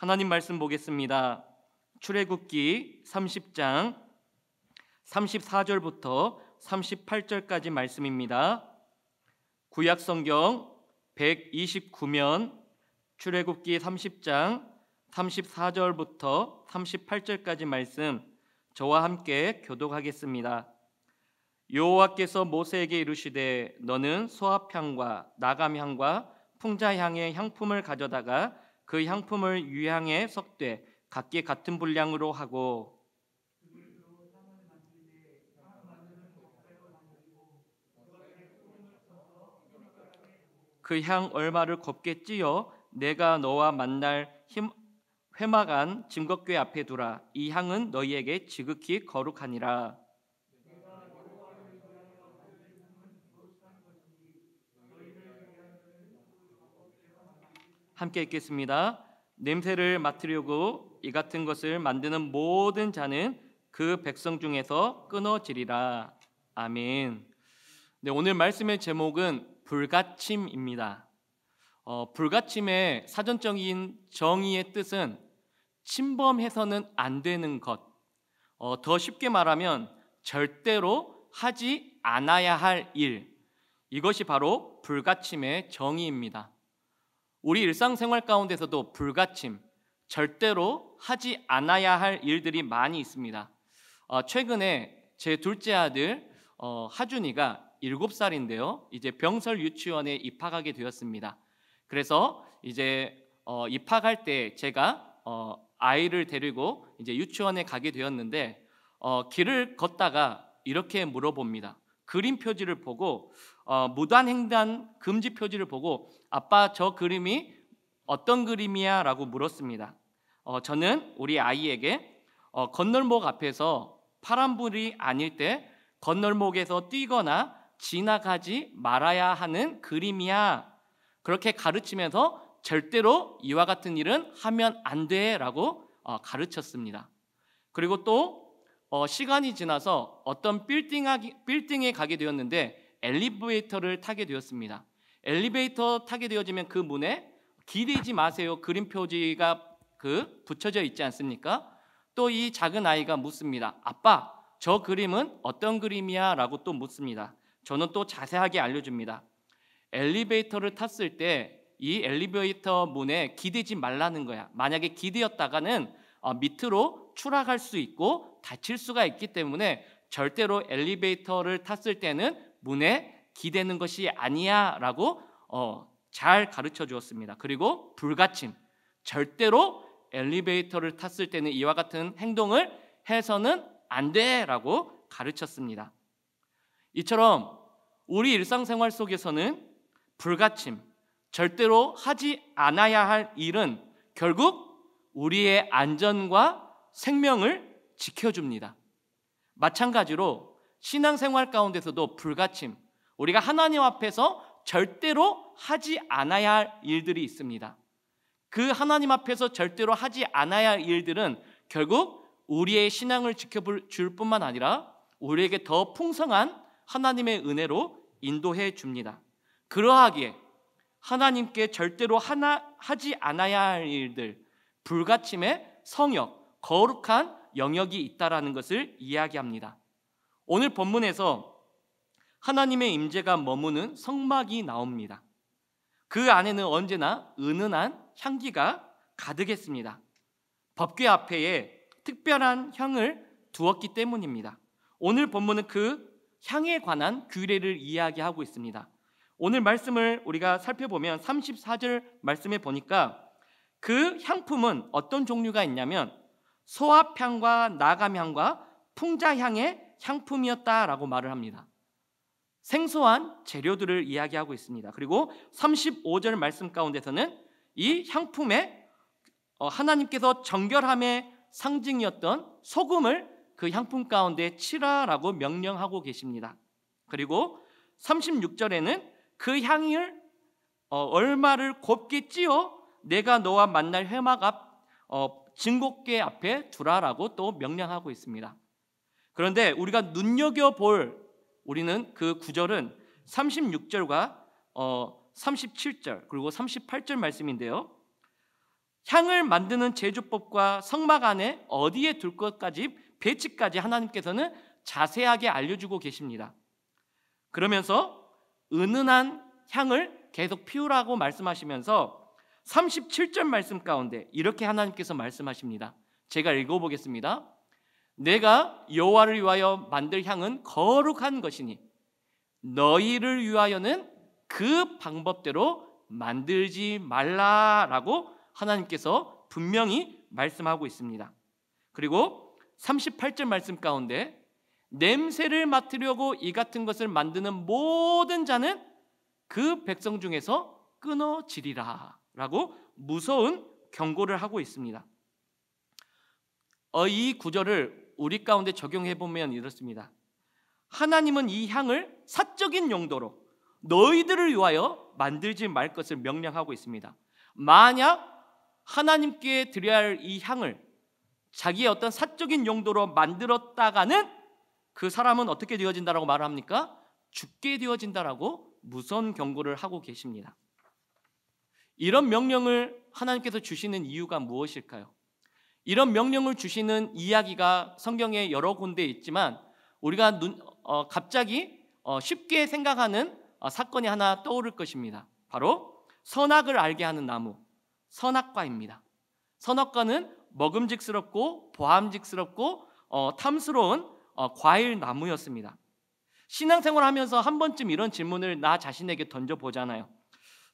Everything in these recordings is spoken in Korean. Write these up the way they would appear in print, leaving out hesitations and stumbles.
하나님 말씀 보겠습니다. 출애굽기 30장 34절부터 38절까지 말씀입니다. 구약 성경 129면 출애굽기 30장 34절부터 38절까지 말씀 저와 함께 교독하겠습니다. 여호와께서 모세에게 이르시되 너는 소합향과 나감향과 풍자향의 향품을 가져다가 그 향품을 유향에 섞되 각기 같은 분량으로 하고 그 향 얼마를 곱게 찌어 내가 너와 만날 회막안 증거궤 앞에 두라. 이 향은 너희에게 지극히 거룩하니라. 함께 읽겠습니다. 냄새를 맡으려고 이 같은 것을 만드는 모든 자는 그 백성 중에서 끊어지리라. 아멘. 네, 오늘 말씀의 제목은 불가침입니다. 불가침의 사전적인 정의의 뜻은 침범해서는 안 되는 것. 더 쉽게 말하면 절대로 하지 않아야 할 일. 이것이 바로 불가침의 정의입니다. 우리 일상생활 가운데서도 불가침, 절대로 하지 않아야 할 일들이 많이 있습니다. 최근에 제 둘째 아들 하준이가 7살인데요. 이제 병설 유치원에 입학하게 되었습니다. 그래서 이제 입학할 때 제가 아이를 데리고 이제 유치원에 가게 되었는데 길을 걷다가 이렇게 물어봅니다. 그림 표지를 보고 무단횡단 금지 표지를 보고 아빠 저 그림이 어떤 그림이야? 라고 물었습니다. 저는 우리 아이에게 건널목 앞에서 파란불이 아닐 때 건널목에서 뛰거나 지나가지 말아야 하는 그림이야. 그렇게 가르치면서 절대로 이와 같은 일은 하면 안 돼 라고 가르쳤습니다. 그리고 또 시간이 지나서 어떤 빌딩에 가게 되었는데 엘리베이터를 타게 되었습니다. 엘리베이터 타게 되어지면 그 문에 기대지 마세요 그림 표지가 붙여져 있지 않습니까? 또 이 작은 아이가 묻습니다. 아빠 저 그림은 어떤 그림이야? 라고 또 묻습니다. 저는 또 자세하게 알려줍니다. 엘리베이터를 탔을 때 이 엘리베이터 문에 기대지 말라는 거야. 만약에 기대었다가는 밑으로 추락할 수 있고 다칠 수가 있기 때문에 절대로 엘리베이터를 탔을 때는 문에 기대는 것이 아니야 라고 잘 가르쳐 주었습니다. 그리고 불가침, 절대로 엘리베이터를 탔을 때는 이와 같은 행동을 해서는 안 돼 라고 가르쳤습니다. 이처럼 우리 일상생활 속에서는 불가침, 절대로 하지 않아야 할 일은 결국 우리의 안전과 생명을 지켜줍니다. 마찬가지로 신앙생활 가운데서도 불가침, 우리가 하나님 앞에서 절대로 하지 않아야 할 일들이 있습니다. 그 하나님 앞에서 절대로 하지 않아야 할 일들은 결국 우리의 신앙을 지켜줄 뿐만 아니라 우리에게 더 풍성한 하나님의 은혜로 인도해 줍니다. 그러하기에 하나님께 절대로 하지 않아야 할 일들, 불가침의 성역, 거룩한 영역이 있다라는 것을 이야기합니다. 오늘 본문에서 하나님의 임재가 머무는 성막이 나옵니다. 그 안에는 언제나 은은한 향기가 가득했습니다. 법궤 앞에 특별한 향을 두었기 때문입니다. 오늘 본문은 그 향에 관한 규례를 이야기하고 있습니다. 오늘 말씀을 우리가 살펴보면 34절 말씀에 보니까 그 향품은 어떤 종류가 있냐면 소합향과 나감향과 풍자향의 향품이었다라고 말을 합니다. 생소한 재료들을 이야기하고 있습니다. 그리고 35절 말씀 가운데서는 이 향품에 하나님께서 정결함의 상징이었던 소금을 그 향품 가운데 칠하라고 명령하고 계십니다. 그리고 36절에는 그 향을 얼마를 곱게 찌어 내가 너와 만날 회막 앞 증거궤 앞에 두라라고 또 명령하고 있습니다. 그런데 우리가 눈여겨볼 우리는 그 구절은 36절과 37절 그리고 38절 말씀인데요. 향을 만드는 제조법과 성막 안에 어디에 둘 것까지 배치까지 하나님께서는 자세하게 알려주고 계십니다. 그러면서 은은한 향을 계속 피우라고 말씀하시면서 37절 말씀 가운데 이렇게 하나님께서 말씀하십니다. 제가 읽어보겠습니다. 내가 여호와를 위하여 만들 향은 거룩한 것이니 너희를 위하여는 그 방법대로 만들지 말라라고 하나님께서 분명히 말씀하고 있습니다. 그리고 38절 말씀 가운데 냄새를 맡으려고 이 같은 것을 만드는 모든 자는 그 백성 중에서 끊어지리라 라고 무서운 경고를 하고 있습니다. 이 구절을 우리 가운데 적용해 보면 이렇습니다. 하나님은 이 향을 사적인 용도로 너희들을 위하여 만들지 말 것을 명령하고 있습니다. 만약 하나님께 드려야 할 이 향을 자기의 어떤 사적인 용도로 만들었다가는 그 사람은 어떻게 되어진다라고 말합니까? 죽게 되어진다라고 무서운 경고를 하고 계십니다. 이런 명령을 하나님께서 주시는 이유가 무엇일까요? 이런 명령을 주시는 이야기가 성경에 여러 군데 있지만 우리가 갑자기 쉽게 생각하는 사건이 하나 떠오를 것입니다. 바로 선악을 알게 하는 나무, 선악과입니다. 선악과는 먹음직스럽고 보암직스럽고 탐스러운 과일 나무였습니다. 신앙생활 하면서 한 번쯤 이런 질문을 나 자신에게 던져보잖아요.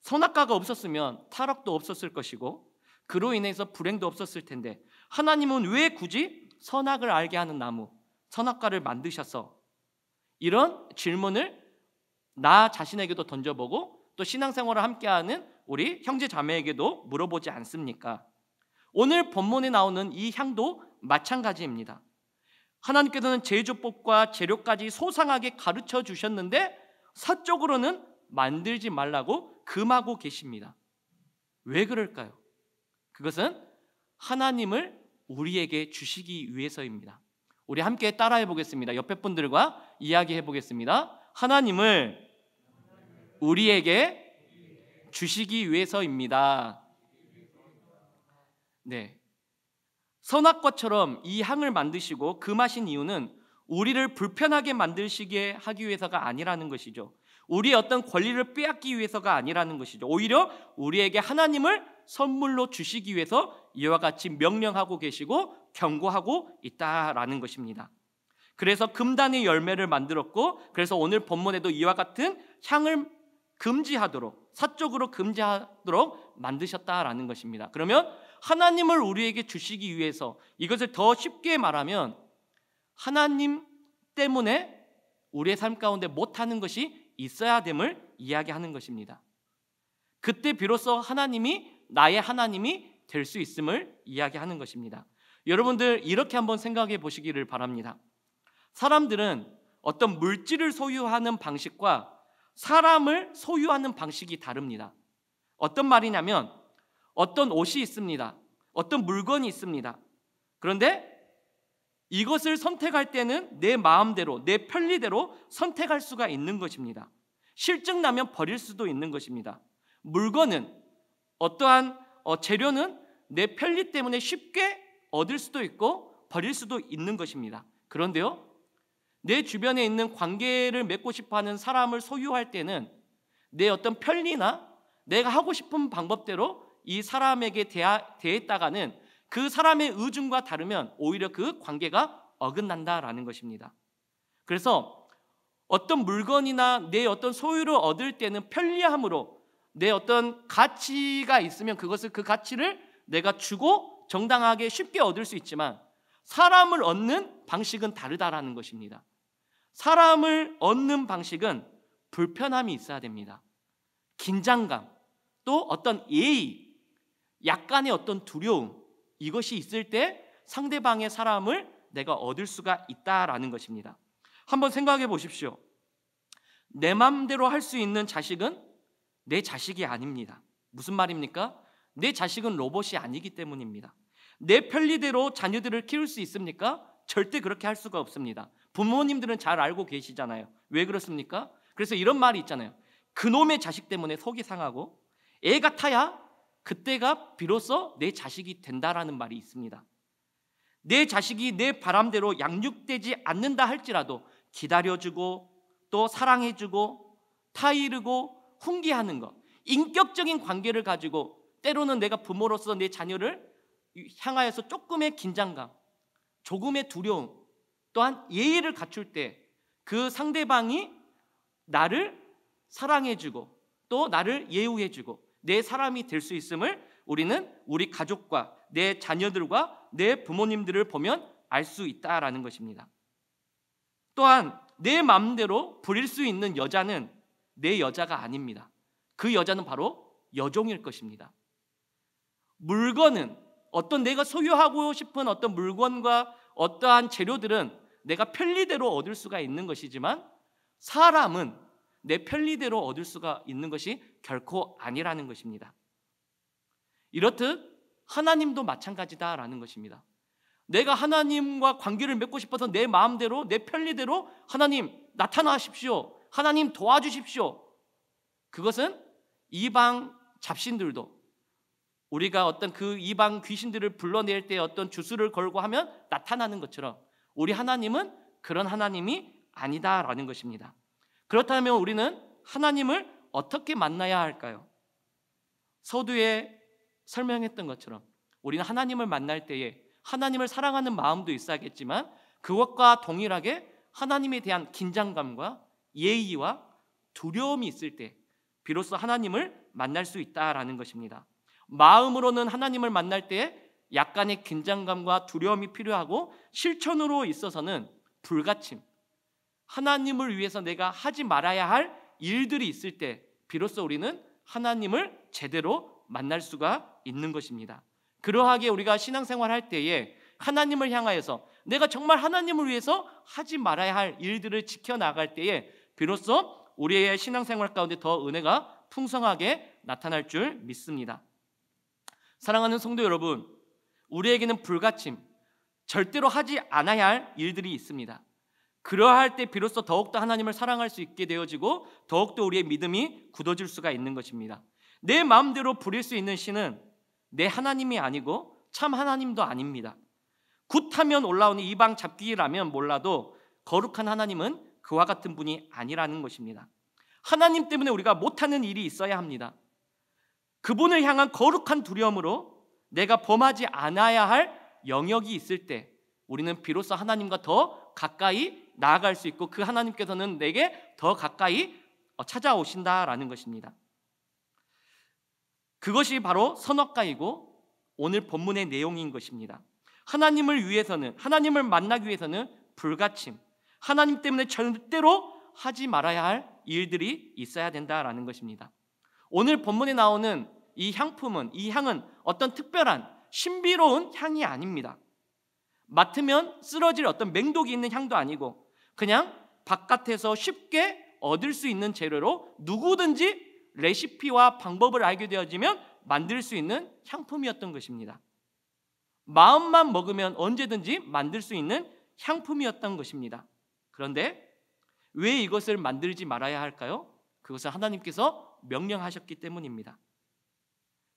선악과가 없었으면 타락도 없었을 것이고 그로 인해서 불행도 없었을 텐데 하나님은 왜 굳이 선악을 알게 하는 나무, 선악과를 만드셔서 이런 질문을 나 자신에게도 던져보고 또 신앙생활을 함께하는 우리 형제 자매에게도 물어보지 않습니까? 오늘 본문에 나오는 이 향도 마찬가지입니다. 하나님께서는 제조법과 재료까지 소상하게 가르쳐 주셨는데 사적으로는 만들지 말라고 금하고 계십니다. 왜 그럴까요? 그것은 하나님을 우리에게 주시기 위해서입니다. 우리 함께 따라해 보겠습니다. 옆에 분들과 이야기해 보겠습니다. 하나님을 우리에게 주시기 위해서입니다. 네. 선악과처럼 이 향을 만드시고 금하신 이유는 우리를 불편하게 만드시게 하기 위해서가 아니라는 것이죠. 우리의 어떤 권리를 빼앗기 위해서가 아니라는 것이죠. 오히려 우리에게 하나님을 선물로 주시기 위해서 이와 같이 명령하고 계시고 경고하고 있다라는 것입니다. 그래서 금단의 열매를 만들었고 그래서 오늘 본문에도 이와 같은 향을 금지하도록 사적으로 금지하도록 만드셨다라는 것입니다. 그러면 하나님을 우리에게 주시기 위해서 이것을 더 쉽게 말하면 하나님 때문에 우리의 삶 가운데 못하는 것이 있어야 됨을 이야기하는 것입니다. 그때 비로소 하나님이 나의 하나님이 될 수 있음을 이야기하는 것입니다. 여러분들 이렇게 한번 생각해 보시기를 바랍니다. 사람들은 어떤 물질을 소유하는 방식과 사람을 소유하는 방식이 다릅니다. 어떤 말이냐면 어떤 옷이 있습니다. 어떤 물건이 있습니다. 그런데 이것을 선택할 때는 내 마음대로 내 편리대로 선택할 수가 있는 것입니다. 실증 나면 버릴 수도 있는 것입니다. 물건은 어떠한 재료는 내 편리 때문에 쉽게 얻을 수도 있고 버릴 수도 있는 것입니다. 그런데요, 내 주변에 있는 관계를 맺고 싶어하는 사람을 소유할 때는 내 어떤 편리나 내가 하고 싶은 방법대로 이 사람에게 대했다가는 그 사람의 의중과 다르면 오히려 그 관계가 어긋난다라는 것입니다. 그래서 어떤 물건이나 내 어떤 소유를 얻을 때는 편리함으로 내 어떤 가치가 있으면 그 가치를 내가 주고 정당하게 쉽게 얻을 수 있지만 사람을 얻는 방식은 다르다라는 것입니다. 사람을 얻는 방식은 불편함이 있어야 됩니다. 긴장감, 또 어떤 예의, 약간의 어떤 두려움, 이것이 있을 때 상대방의 사람을 내가 얻을 수가 있다라는 것입니다. 한번 생각해 보십시오. 내 마음대로 할 수 있는 자식은 내 자식이 아닙니다. 무슨 말입니까? 내 자식은 로봇이 아니기 때문입니다. 내 편리대로 자녀들을 키울 수 있습니까? 절대 그렇게 할 수가 없습니다. 부모님들은 잘 알고 계시잖아요. 왜 그렇습니까? 그래서 이런 말이 있잖아요. 그놈의 자식 때문에 속이 상하고 애 같아야 그때가 비로소 내 자식이 된다라는 말이 있습니다. 내 자식이 내 바람대로 양육되지 않는다 할지라도 기다려주고 또 사랑해주고 타이르고 훈계하는 것, 인격적인 관계를 가지고 때로는 내가 부모로서 내 자녀를 향하여서 조금의 긴장감, 조금의 두려움, 또한 예의를 갖출 때 그 상대방이 나를 사랑해주고 또 나를 예우해주고 내 사람이 될 수 있음을 우리는 우리 가족과 내 자녀들과 내 부모님들을 보면 알 수 있다라는 것입니다. 또한 내 마음대로 부릴 수 있는 여자는 내 여자가 아닙니다. 그 여자는 바로 여종일 것입니다. 물건은 어떤 내가 소유하고 싶은 어떤 물건과 어떠한 재료들은 내가 편리대로 얻을 수가 있는 것이지만 사람은 내 편리대로 얻을 수가 있는 것이 결코 아니라는 것입니다. 이렇듯 하나님도 마찬가지다라는 것입니다. 내가 하나님과 관계를 맺고 싶어서 내 마음대로 내 편리대로 하나님 나타나십시오, 하나님 도와주십시오, 그것은 이방 잡신들도 우리가 어떤 그 이방 귀신들을 불러낼 때 어떤 주술을 걸고 하면 나타나는 것처럼 우리 하나님은 그런 하나님이 아니다라는 것입니다. 그렇다면 우리는 하나님을 어떻게 만나야 할까요? 서두에 설명했던 것처럼 우리는 하나님을 만날 때에 하나님을 사랑하는 마음도 있어야겠지만 그것과 동일하게 하나님에 대한 긴장감과 예의와 두려움이 있을 때 비로소 하나님을 만날 수 있다라는 것입니다. 마음으로는 하나님을 만날 때 약간의 긴장감과 두려움이 필요하고 실천으로 있어서는 불가침, 하나님을 위해서 내가 하지 말아야 할 일들이 있을 때 비로소 우리는 하나님을 제대로 만날 수가 있는 것입니다. 그러하게 우리가 신앙생활 할 때에 하나님을 향하여서 내가 정말 하나님을 위해서 하지 말아야 할 일들을 지켜나갈 때에 비로소 우리의 신앙생활 가운데 더 은혜가 풍성하게 나타날 줄 믿습니다. 사랑하는 성도 여러분, 우리에게는 불가침, 절대로 하지 않아야 할 일들이 있습니다. 그러할 때 비로소 더욱더 하나님을 사랑할 수 있게 되어지고 더욱더 우리의 믿음이 굳어질 수가 있는 것입니다. 내 마음대로 부릴 수 있는 신은 내 하나님이 아니고 참 하나님도 아닙니다. 굿하면 올라오는 이방 잡귀라면 몰라도 거룩한 하나님은 그와 같은 분이 아니라는 것입니다. 하나님 때문에 우리가 못하는 일이 있어야 합니다. 그분을 향한 거룩한 두려움으로 내가 범하지 않아야 할 영역이 있을 때 우리는 비로소 하나님과 더 가까이 나아갈 수 있고 그 하나님께서는 내게 더 가까이 찾아오신다라는 것입니다. 그것이 바로 선악과이고 오늘 본문의 내용인 것입니다. 하나님을 위해서는, 하나님을 만나기 위해서는 불가침, 하나님 때문에 절대로 하지 말아야 할 일들이 있어야 된다라는 것입니다. 오늘 본문에 나오는 이 향품은, 이 향은 어떤 특별한 신비로운 향이 아닙니다. 맡으면 쓰러질 어떤 맹독이 있는 향도 아니고 그냥 바깥에서 쉽게 얻을 수 있는 재료로 누구든지 레시피와 방법을 알게 되어지면 만들 수 있는 향품이었던 것입니다. 마음만 먹으면 언제든지 만들 수 있는 향품이었던 것입니다. 그런데 왜 이것을 만들지 말아야 할까요? 그것은 하나님께서 명령하셨기 때문입니다.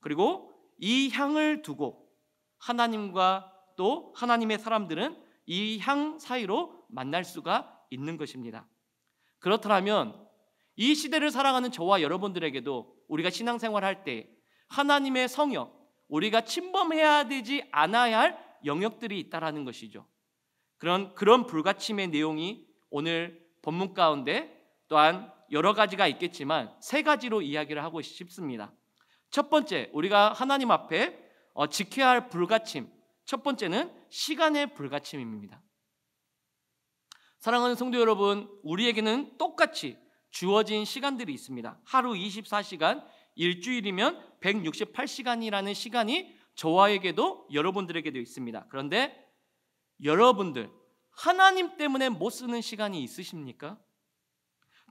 그리고 이 향을 두고 하나님과 또 하나님의 사람들은 이 향 사이로 만날 수가 있는 것입니다. 그렇다면 이 시대를 살아가는 저와 여러분들에게도 우리가 신앙생활할 때 하나님의 성역, 우리가 침범해야 되지 않아야 할 영역들이 있다라는 것이죠. 그런 불가침의 내용이 오늘 본문 가운데 또한 여러 가지가 있겠지만 세 가지로 이야기를 하고 싶습니다. 첫 번째, 우리가 하나님 앞에 지켜야 할 불가침, 첫 번째는 시간의 불가침입니다. 사랑하는 성도 여러분, 우리에게는 똑같이 주어진 시간들이 있습니다. 하루 24시간, 일주일이면 168시간이라는 시간이 저와에게도 여러분들에게도 있습니다. 그런데 여러분들 하나님 때문에 못 쓰는 시간이 있으십니까?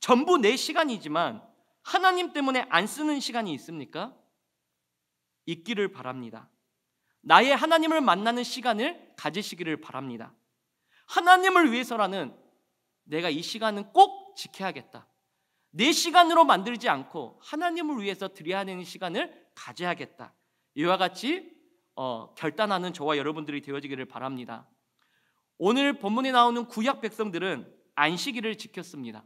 전부 내 시간이지만 하나님 때문에 안 쓰는 시간이 있습니까? 있기를 바랍니다. 나의 하나님을 만나는 시간을 가지시기를 바랍니다. 하나님을 위해서라는 내가 이 시간은 꼭 지켜야겠다. 내 시간으로 만들지 않고 하나님을 위해서 드려야 하는 시간을 가져야겠다. 이와 같이 결단하는 저와 여러분들이 되어지기를 바랍니다. 오늘 본문에 나오는 구약 백성들은 안식일을 지켰습니다.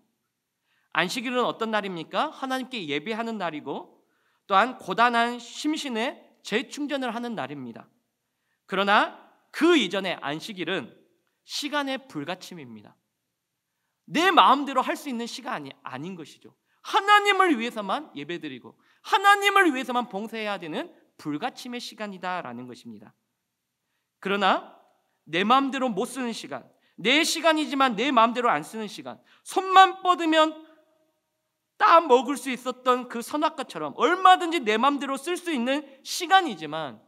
안식일은 어떤 날입니까? 하나님께 예배하는 날이고 또한 고단한 심신의 재충전을 하는 날입니다. 그러나 그 이전의 안식일은 시간의 불가침입니다. 내 마음대로 할 수 있는 시간이 아닌 것이죠. 하나님을 위해서만 예배드리고 하나님을 위해서만 봉사해야 되는 불가침의 시간이다라는 것입니다. 그러나 내 마음대로 못 쓰는 시간, 내 시간이지만 내 마음대로 안 쓰는 시간, 손만 뻗으면 따 먹을 수 있었던 그 선악과처럼 얼마든지 내 마음대로 쓸 수 있는 시간이지만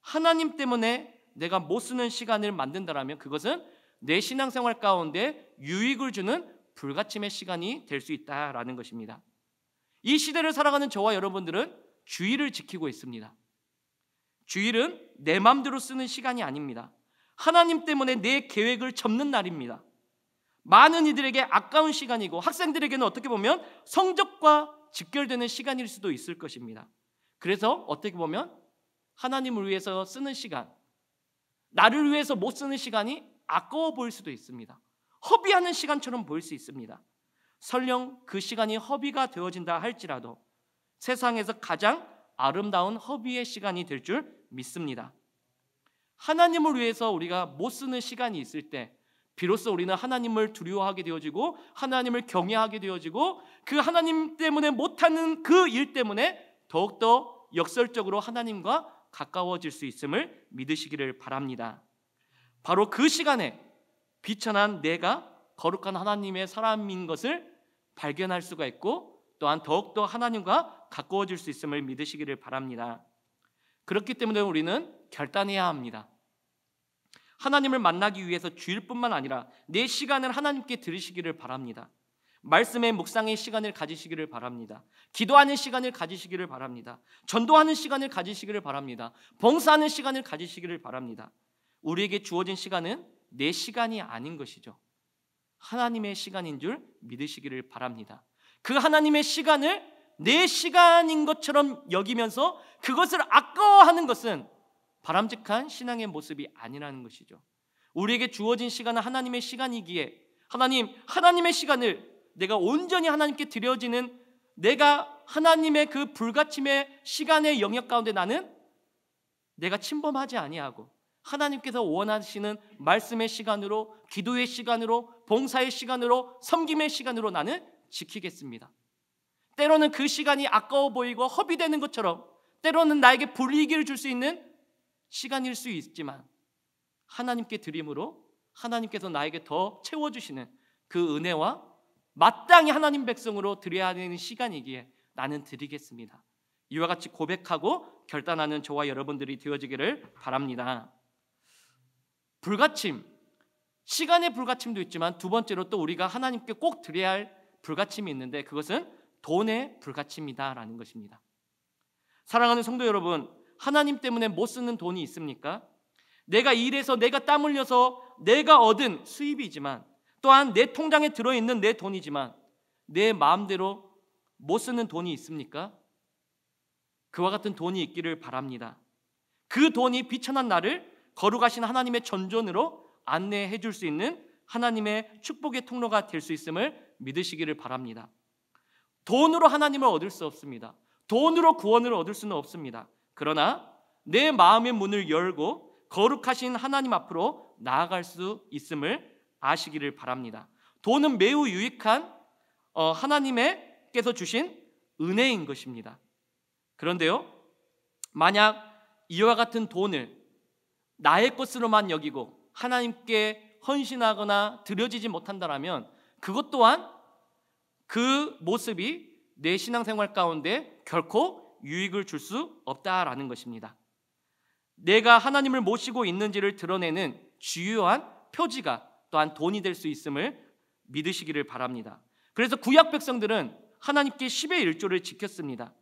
하나님 때문에 내가 못 쓰는 시간을 만든다면 그것은 내 신앙생활 가운데 유익을 주는 불가침의 시간이 될 수 있다라는 것입니다. 이 시대를 살아가는 저와 여러분들은 주일을 지키고 있습니다. 주일은 내 마음대로 쓰는 시간이 아닙니다. 하나님 때문에 내 계획을 접는 날입니다. 많은 이들에게 아까운 시간이고 학생들에게는 어떻게 보면 성적과 직결되는 시간일 수도 있을 것입니다. 그래서 어떻게 보면 하나님을 위해서 쓰는 시간, 나를 위해서 못 쓰는 시간이 아까워 보일 수도 있습니다. 허비하는 시간처럼 보일 수 있습니다. 설령 그 시간이 허비가 되어진다 할지라도 세상에서 가장 아름다운 허비의 시간이 될 줄 믿습니다. 하나님을 위해서 우리가 못 쓰는 시간이 있을 때 비로소 우리는 하나님을 두려워하게 되어지고 하나님을 경외하게 되어지고 그 하나님 때문에 못하는 그 일 때문에 더욱더 역설적으로 하나님과 가까워질 수 있음을 믿으시기를 바랍니다. 바로 그 시간에 비천한 내가 거룩한 하나님의 사람인 것을 발견할 수가 있고 또한 더욱더 하나님과 가까워질 수 있음을 믿으시기를 바랍니다. 그렇기 때문에 우리는 결단해야 합니다. 하나님을 만나기 위해서 주일뿐만 아니라 내 시간을 하나님께 드리시기를 바랍니다. 말씀의 묵상의 시간을 가지시기를 바랍니다. 기도하는 시간을 가지시기를 바랍니다. 전도하는 시간을 가지시기를 바랍니다. 봉사하는 시간을 가지시기를 바랍니다. 우리에게 주어진 시간은 내 시간이 아닌 것이죠. 하나님의 시간인 줄 믿으시기를 바랍니다. 그 하나님의 시간을 내 시간인 것처럼 여기면서 그것을 아까워하는 것은 바람직한 신앙의 모습이 아니라는 것이죠. 우리에게 주어진 시간은 하나님의 시간이기에 하나님의 시간을 내가 온전히 하나님께 드려지는 내가 하나님의 그 불가침의 시간의 영역 가운데 나는 내가 침범하지 아니하고 하나님께서 원하시는 말씀의 시간으로 기도의 시간으로 봉사의 시간으로 섬김의 시간으로 나는 지키겠습니다. 때로는 그 시간이 아까워 보이고 허비되는 것처럼 때로는 나에게 불이익을 줄 수 있는 시간일 수 있지만 하나님께 드림으로 하나님께서 나에게 더 채워주시는 그 은혜와 마땅히 하나님 백성으로 드려야 되는 시간이기에 나는 드리겠습니다. 이와 같이 고백하고 결단하는 저와 여러분들이 되어지기를 바랍니다. 불가침, 시간의 불가침도 있지만 두 번째로 또 우리가 하나님께 꼭 드려야 할 불가침이 있는데 그것은 돈의 불가침이다라는 것입니다. 사랑하는 성도 여러분, 하나님 때문에 못 쓰는 돈이 있습니까? 내가 일해서 내가 땀 흘려서 내가 얻은 수입이지만 또한 내 통장에 들어있는 내 돈이지만 내 마음대로 못 쓰는 돈이 있습니까? 그와 같은 돈이 있기를 바랍니다. 그 돈이 비천한 나를 거룩하신 하나님의 전존으로 안내해 줄 수 있는 하나님의 축복의 통로가 될 수 있음을 믿으시기를 바랍니다. 돈으로 하나님을 얻을 수 없습니다. 돈으로 구원을 얻을 수는 없습니다. 그러나 내 마음의 문을 열고 거룩하신 하나님 앞으로 나아갈 수 있음을 아시기를 바랍니다. 돈은 매우 유익한 하나님께서 주신 은혜인 것입니다. 그런데요, 만약 이와 같은 돈을 나의 것으로만 여기고 하나님께 헌신하거나 드려지지 못한다면 그것 또한 그 모습이 내 신앙생활 가운데 결코 유익을 줄 수 없다라는 것입니다. 내가 하나님을 모시고 있는지를 드러내는 주요한 표지가 또한 돈이 될 수 있음을 믿으시기를 바랍니다. 그래서 구약 백성들은 하나님께 10의 1조를 지켰습니다.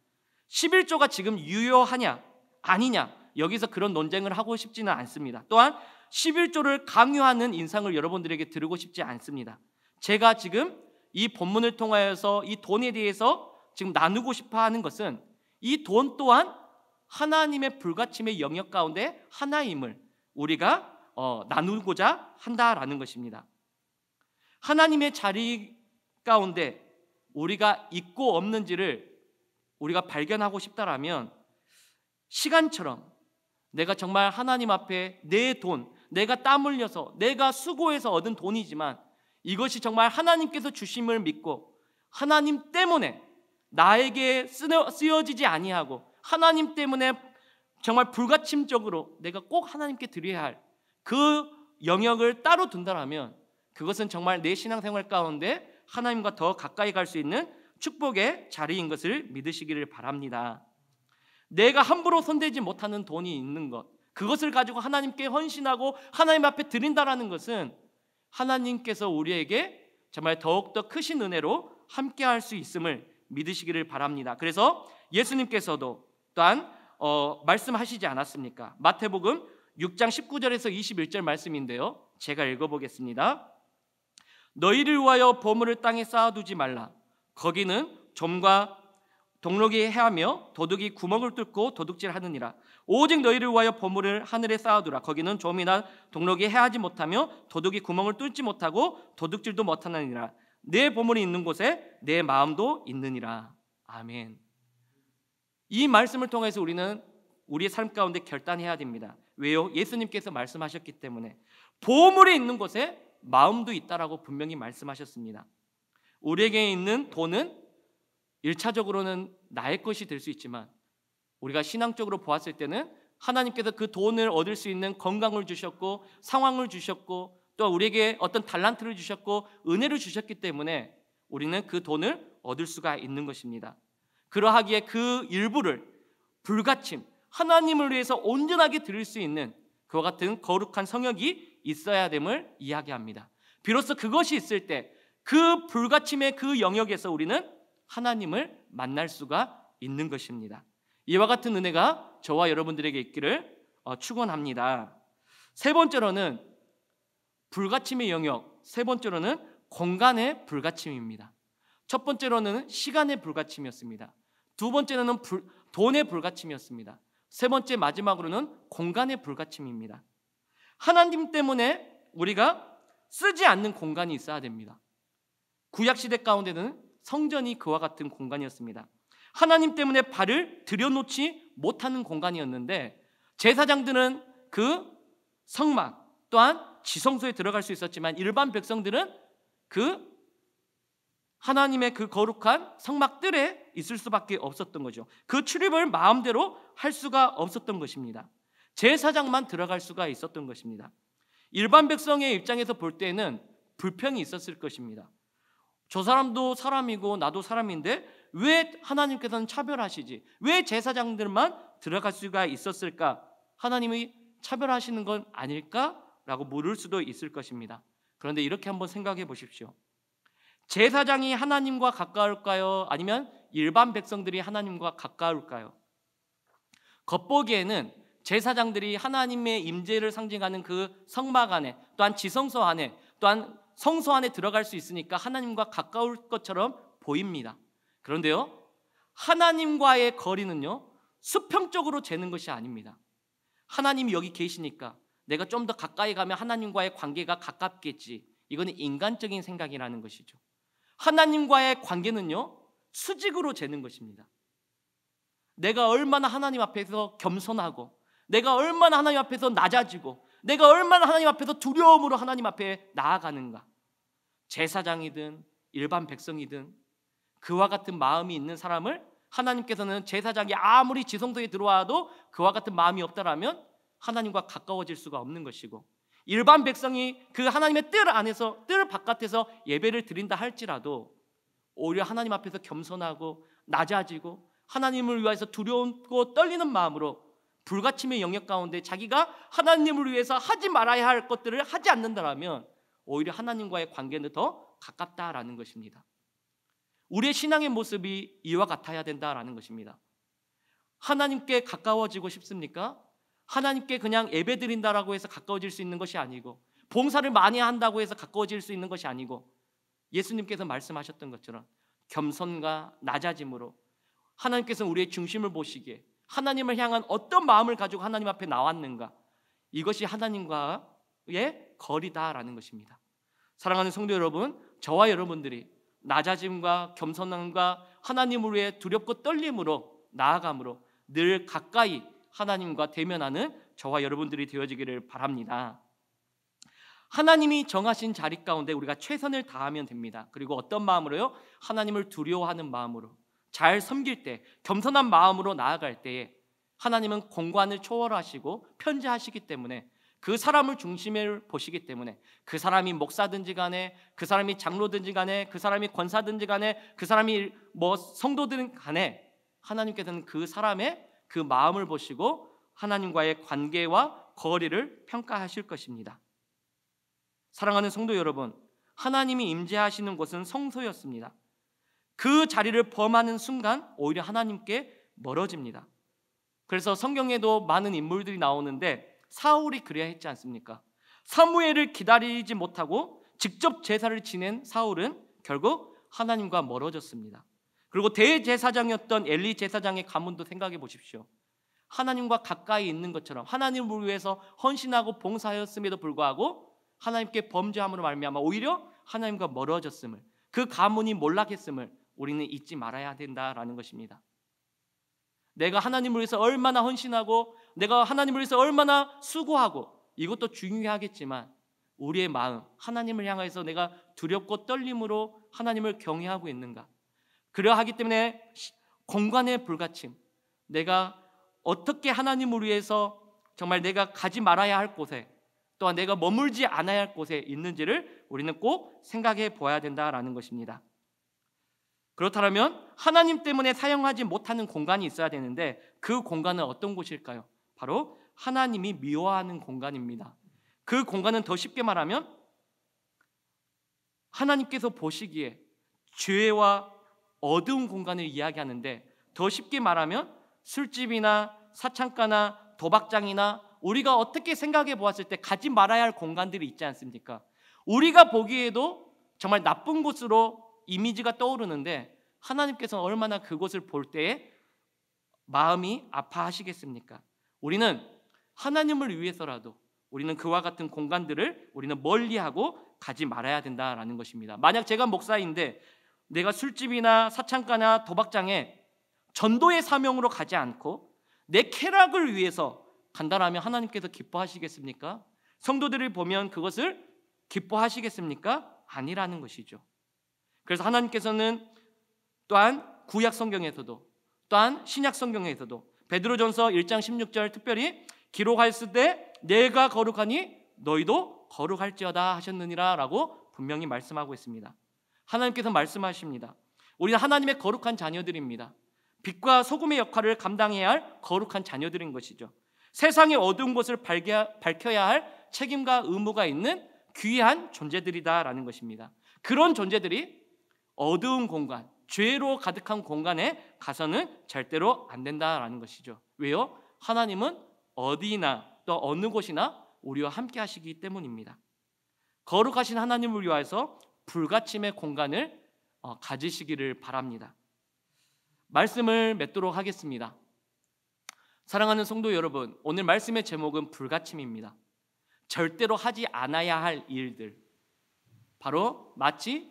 11조가 지금 유효하냐 아니냐 여기서 그런 논쟁을 하고 싶지는 않습니다. 또한 11조를 강요하는 인상을 여러분들에게 드리고 싶지 않습니다. 제가 지금 이 본문을 통하여서 이 돈에 대해서 지금 나누고 싶어 하는 것은 이 돈 또한 하나님의 불가침의 영역 가운데 하나임을 우리가 나누고자 한다라는 것입니다. 하나님의 자리 가운데 우리가 있고 없는지를 우리가 발견하고 싶다라면 시간처럼 내가 정말 하나님 앞에 내 돈, 내가 땀 흘려서 내가 수고해서 얻은 돈이지만 이것이 정말 하나님께서 주심을 믿고 하나님 때문에 나에게 쓰여지지 아니하고 하나님 때문에 정말 불가침적으로 내가 꼭 하나님께 드려야 할 그 영역을 따로 둔다라면 그것은 정말 내 신앙생활 가운데 하나님과 더 가까이 갈 수 있는 축복의 자리인 것을 믿으시기를 바랍니다. 내가 함부로 손대지 못하는 돈이 있는 것, 그것을 가지고 하나님께 헌신하고 하나님 앞에 드린다라는 것은 하나님께서 우리에게 정말 더욱더 크신 은혜로 함께할 수 있음을 믿으시기를 바랍니다. 그래서 예수님께서도 또한 말씀하시지 않았습니까? 마태복음 6장 19절에서 21절 말씀인데요, 제가 읽어보겠습니다. 너희를 위하여 보물을 땅에 쌓아두지 말라. 거기는 좀과 동록이 해하며 도둑이 구멍을 뚫고 도둑질하느니라. 오직 너희를 위하여 보물을 하늘에 쌓아두라. 거기는 좀이나 동록이 해하지 못하며 도둑이 구멍을 뚫지 못하고 도둑질도 못하느니라. 내 보물이 있는 곳에 내 마음도 있느니라. 아멘. 이 말씀을 통해서 우리는 우리의 삶 가운데 결단해야 됩니다. 왜요? 예수님께서 말씀하셨기 때문에. 보물이 있는 곳에 마음도 있다라고 분명히 말씀하셨습니다. 우리에게 있는 돈은 1차적으로는 나의 것이 될 수 있지만 우리가 신앙적으로 보았을 때는 하나님께서 그 돈을 얻을 수 있는 건강을 주셨고 상황을 주셨고 또 우리에게 어떤 달란트를 주셨고 은혜를 주셨기 때문에 우리는 그 돈을 얻을 수가 있는 것입니다. 그러하기에 그 일부를 불가침, 하나님을 위해서 온전하게 드릴 수 있는 그와 같은 거룩한 성역이 있어야 됨을 이야기합니다. 비로소 그것이 있을 때 그 불가침의 그 영역에서 우리는 하나님을 만날 수가 있는 것입니다. 이와 같은 은혜가 저와 여러분들에게 있기를 축원합니다. 세 번째로는 불가침의 영역, 세 번째로는 공간의 불가침입니다. 첫 번째로는 시간의 불가침이었습니다. 두 번째로는 돈의 불가침이었습니다. 세 번째 마지막으로는 공간의 불가침입니다. 하나님 때문에 우리가 쓰지 않는 공간이 있어야 됩니다. 구약시대 가운데는 성전이 그와 같은 공간이었습니다. 하나님 때문에 발을 들여놓지 못하는 공간이었는데 제사장들은 그 성막 또한 지성소에 들어갈 수 있었지만 일반 백성들은 그 하나님의 그 거룩한 성막들에 있을 수밖에 없었던 거죠. 그 출입을 마음대로 할 수가 없었던 것입니다. 제사장만 들어갈 수가 있었던 것입니다. 일반 백성의 입장에서 볼 때는 불평이 있었을 것입니다. 저 사람도 사람이고 나도 사람인데 왜 하나님께서는 차별하시지? 왜 제사장들만 들어갈 수가 있었을까? 하나님이 차별하시는 건 아닐까라고 물을 수도 있을 것입니다. 그런데 이렇게 한번 생각해 보십시오. 제사장이 하나님과 가까울까요? 아니면 일반 백성들이 하나님과 가까울까요? 겉보기에는 제사장들이 하나님의 임재를 상징하는 그 성막 안에 또한 지성소 안에 또한 성소 안에 들어갈 수 있으니까 하나님과 가까울 것처럼 보입니다. 그런데요, 하나님과의 거리는요 수평적으로 재는 것이 아닙니다. 하나님이 여기 계시니까 내가 좀 더 가까이 가면 하나님과의 관계가 가깝겠지. 이거는 인간적인 생각이라는 것이죠. 하나님과의 관계는요 수직으로 재는 것입니다. 내가 얼마나 하나님 앞에서 겸손하고 내가 얼마나 하나님 앞에서 낮아지고 내가 얼마나 하나님 앞에서 두려움으로 하나님 앞에 나아가는가. 제사장이든 일반 백성이든 그와 같은 마음이 있는 사람을 하나님께서는 제사장이 아무리 지성소에 들어와도 그와 같은 마음이 없다라면 하나님과 가까워질 수가 없는 것이고, 일반 백성이 그 하나님의 뜰 안에서 뜰 바깥에서 예배를 드린다 할지라도 오히려 하나님 앞에서 겸손하고 낮아지고 하나님을 위해서 두려움고 떨리는 마음으로 불가침의 영역 가운데 자기가 하나님을 위해서 하지 말아야 할 것들을 하지 않는다면 오히려 하나님과의 관계는 더 가깝다라는 것입니다. 우리의 신앙의 모습이 이와 같아야 된다라는 것입니다. 하나님께 가까워지고 싶습니까? 하나님께 그냥 예배드린다라고 해서 가까워질 수 있는 것이 아니고 봉사를 많이 한다고 해서 가까워질 수 있는 것이 아니고 예수님께서 말씀하셨던 것처럼 겸손과 낮아짐으로 하나님께서는 우리의 중심을 보시기에 하나님을 향한 어떤 마음을 가지고 하나님 앞에 나왔는가, 이것이 하나님과의 거리다라는 것입니다. 사랑하는 성도 여러분, 저와 여러분들이 낮아짐과 겸손함과 하나님을 위해 두렵고 떨림으로 나아감으로 늘 가까이 하나님과 대면하는 저와 여러분들이 되어지기를 바랍니다. 하나님이 정하신 자리 가운데 우리가 최선을 다하면 됩니다. 그리고 어떤 마음으로요? 하나님을 두려워하는 마음으로, 잘 섬길 때, 겸손한 마음으로 나아갈 때에 하나님은 공간을 초월하시고 편재하시기 때문에, 그 사람을 중심에 보시기 때문에, 그 사람이 목사든지 간에, 그 사람이 장로든지 간에, 그 사람이 권사든지 간에, 그 사람이 성도든 간에 하나님께서는 그 사람의 그 마음을 보시고 하나님과의 관계와 거리를 평가하실 것입니다. 사랑하는 성도 여러분, 하나님이 임재하시는 곳은 성소였습니다. 그 자리를 범하는 순간 오히려 하나님께 멀어집니다. 그래서 성경에도 많은 인물들이 나오는데 사울이 그래야 했지 않습니까? 사무엘을 기다리지 못하고 직접 제사를 지낸 사울은 결국 하나님과 멀어졌습니다. 그리고 대제사장이었던 엘리 제사장의 가문도 생각해 보십시오. 하나님과 가까이 있는 것처럼 하나님을 위해서 헌신하고 봉사하였음에도 불구하고 하나님께 범죄함으로 말미암아 오히려 하나님과 멀어졌음을, 그 가문이 몰락했음을 우리는 잊지 말아야 된다라는 것입니다. 내가 하나님을 위해서 얼마나 헌신하고 내가 하나님을 위해서 얼마나 수고하고, 이것도 중요하겠지만 우리의 마음, 하나님을 향해서 내가 두렵고 떨림으로 하나님을 경외하고 있는가, 그러하기 때문에 공간의 불가침, 내가 어떻게 하나님을 위해서 정말 내가 가지 말아야 할 곳에, 또한 내가 머물지 않아야 할 곳에 있는지를 우리는 꼭 생각해 보아야 된다라는 것입니다. 그렇다면 하나님 때문에 사용하지 못하는 공간이 있어야 되는데, 그 공간은 어떤 곳일까요? 바로 하나님이 미워하는 공간입니다. 그 공간은 더 쉽게 말하면 하나님께서 보시기에 죄와 어두운 공간을 이야기하는데, 더 쉽게 말하면 술집이나 사창가나 도박장이나 우리가 어떻게 생각해 보았을 때 가지 말아야 할 공간들이 있지 않습니까? 우리가 보기에도 정말 나쁜 곳으로 이미지가 떠오르는데 하나님께서는 얼마나 그곳을 볼 때에 마음이 아파하시겠습니까? 우리는 하나님을 위해서라도 우리는 그와 같은 공간들을 우리는 멀리하고 가지 말아야 된다라는 것입니다. 만약 제가 목사인데 내가 술집이나 사창가나 도박장에 전도의 사명으로 가지 않고 내 쾌락을 위해서 간다라면 하나님께서 기뻐하시겠습니까? 성도들을 보면 그것을 기뻐하시겠습니까? 아니라는 것이죠. 그래서 하나님께서는 또한 구약 성경에서도 또한 신약 성경에서도 베드로전서 1장 16절 특별히 기록하였을 때 내가 거룩하니 너희도 거룩할지어다 하셨느니라 라고 분명히 말씀하고 있습니다. 하나님께서 말씀하십니다. 우리는 하나님의 거룩한 자녀들입니다. 빛과 소금의 역할을 감당해야 할 거룩한 자녀들인 것이죠. 세상의 어두운 곳을 밝혀야 할 책임과 의무가 있는 귀한 존재들이다라는 것입니다. 그런 존재들이 어두운 공간, 죄로 가득한 공간에 가서는 절대로 안 된다라는 것이죠. 왜요? 하나님은 어디나 또 어느 곳이나 우리와 함께 하시기 때문입니다. 거룩하신 하나님을 위하여서 불가침의 공간을 가지시기를 바랍니다. 말씀을 맺도록 하겠습니다. 사랑하는 성도 여러분, 오늘 말씀의 제목은 불가침입니다. 절대로 하지 않아야 할 일들, 바로 마치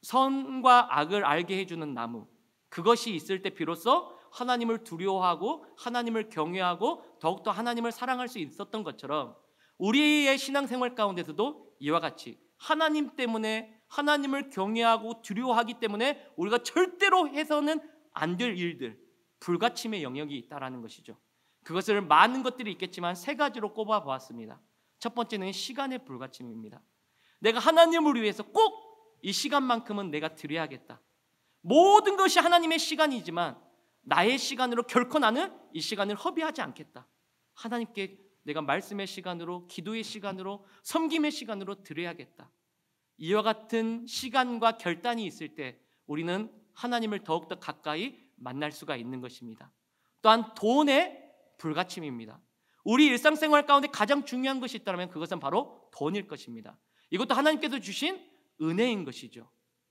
선과 악을 알게 해주는 나무, 그것이 있을 때 비로소 하나님을 두려워하고 하나님을 경외하고 더욱더 하나님을 사랑할 수 있었던 것처럼 우리의 신앙생활 가운데서도 이와 같이 하나님 때문에, 하나님을 경외하고 두려워하기 때문에 우리가 절대로 해서는 안 될 일들, 불가침의 영역이 있다라는 것이죠. 그것을 많은 것들이 있겠지만 세 가지로 꼽아 보았습니다. 첫 번째는 시간의 불가침입니다. 내가 하나님을 위해서 꼭 이 시간만큼은 내가 드려야겠다. 모든 것이 하나님의 시간이지만 나의 시간으로 결코 나는 이 시간을 허비하지 않겠다. 하나님께 내가 말씀의 시간으로, 기도의 시간으로, 섬김의 시간으로 드려야겠다. 이와 같은 시간과 결단이 있을 때 우리는 하나님을 더욱더 가까이 만날 수가 있는 것입니다. 또한 돈의 불가침입니다. 우리 일상생활 가운데 가장 중요한 것이 있다면 그것은 바로 돈일 것입니다. 이것도 하나님께서 주신 은혜인 것이죠.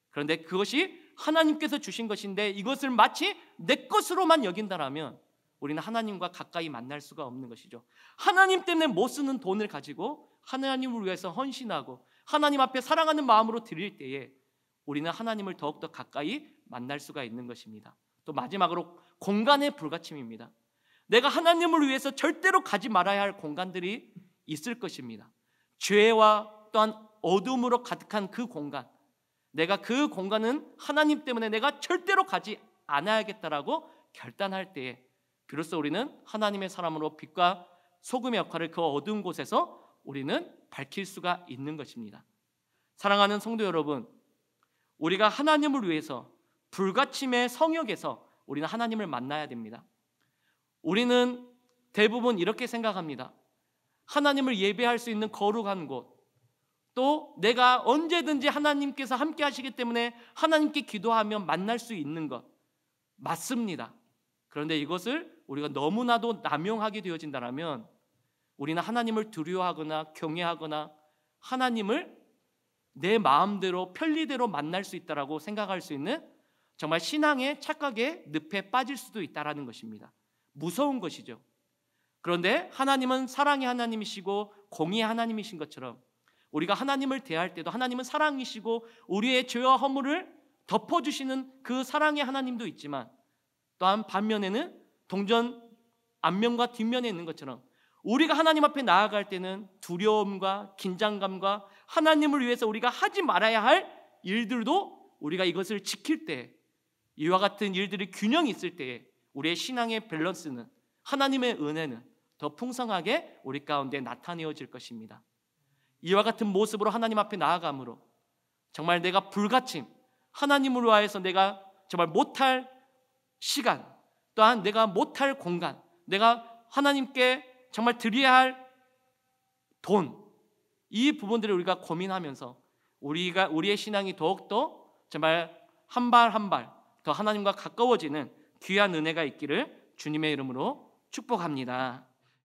그런데 그것이 하나님께서 주신 것인데 이것을 마치 내 것으로만 여긴다라면 우리는 하나님과 가까이 만날 수가 없는 것이죠. 하나님 때문에 못 쓰는 돈을 가지고 하나님을 위해서 헌신하고 하나님 앞에 사랑하는 마음으로 드릴 때에 우리는 하나님을 더욱더 가까이 만날 수가 있는 것입니다. 또 마지막으로 공간의 불가침입니다. 내가 하나님을 위해서 절대로 가지 말아야 할 공간들이 있을 것입니다. 죄와 또한 어둠으로 가득한 그 공간, 내가 그 공간은 하나님 때문에 내가 절대로 가지 않아야겠다라고 결단할 때에 비로소 우리는 하나님의 사람으로 빛과 소금의 역할을 그 어두운 곳에서 우리는 밝힐 수가 있는 것입니다. 사랑하는 성도 여러분, 우리가 하나님을 위해서 불가침의 성역에서 우리는 하나님을 만나야 됩니다. 우리는 대부분 이렇게 생각합니다. 하나님을 예배할 수 있는 거룩한 곳, 또 내가 언제든지 하나님께서 함께 하시기 때문에 하나님께 기도하며 만날 수 있는 것 맞습니다. 그런데 이것을 우리가 너무나도 남용하게 되어진다면 우리는 하나님을 두려워하거나 경외하거나 하나님을 내 마음대로 편리대로 만날 수 있다라고 생각할 수 있는 정말 신앙의 착각의 늪에 빠질 수도 있다라는 것입니다. 무서운 것이죠. 그런데 하나님은 사랑의 하나님이시고 공의의 하나님이신 것처럼 우리가 하나님을 대할 때도 하나님은 사랑이시고 우리의 죄와 허물을 덮어주시는 그 사랑의 하나님도 있지만 또한 반면에는 동전 앞면과 뒷면에 있는 것처럼 우리가 하나님 앞에 나아갈 때는 두려움과 긴장감과 하나님을 위해서 우리가 하지 말아야 할 일들도 우리가 이것을 지킬 때 이와 같은 일들이 균형이 있을 때에 우리의 신앙의 밸런스는 하나님의 은혜는 더 풍성하게 우리 가운데 나타내어질 것입니다. 이와 같은 모습으로 하나님 앞에 나아감으로 정말 내가 불가침 하나님으로 하여서 내가 정말 못할 시간 또한 내가 못할 공간 내가 하나님께 정말 드려야 할 돈 이 부분들을 우리가 고민하면서 우리의 신앙이 더욱더 정말 한 발 한 발 더 하나님과 가까워지는 귀한 은혜가 있기를 주님의 이름으로 축복합니다.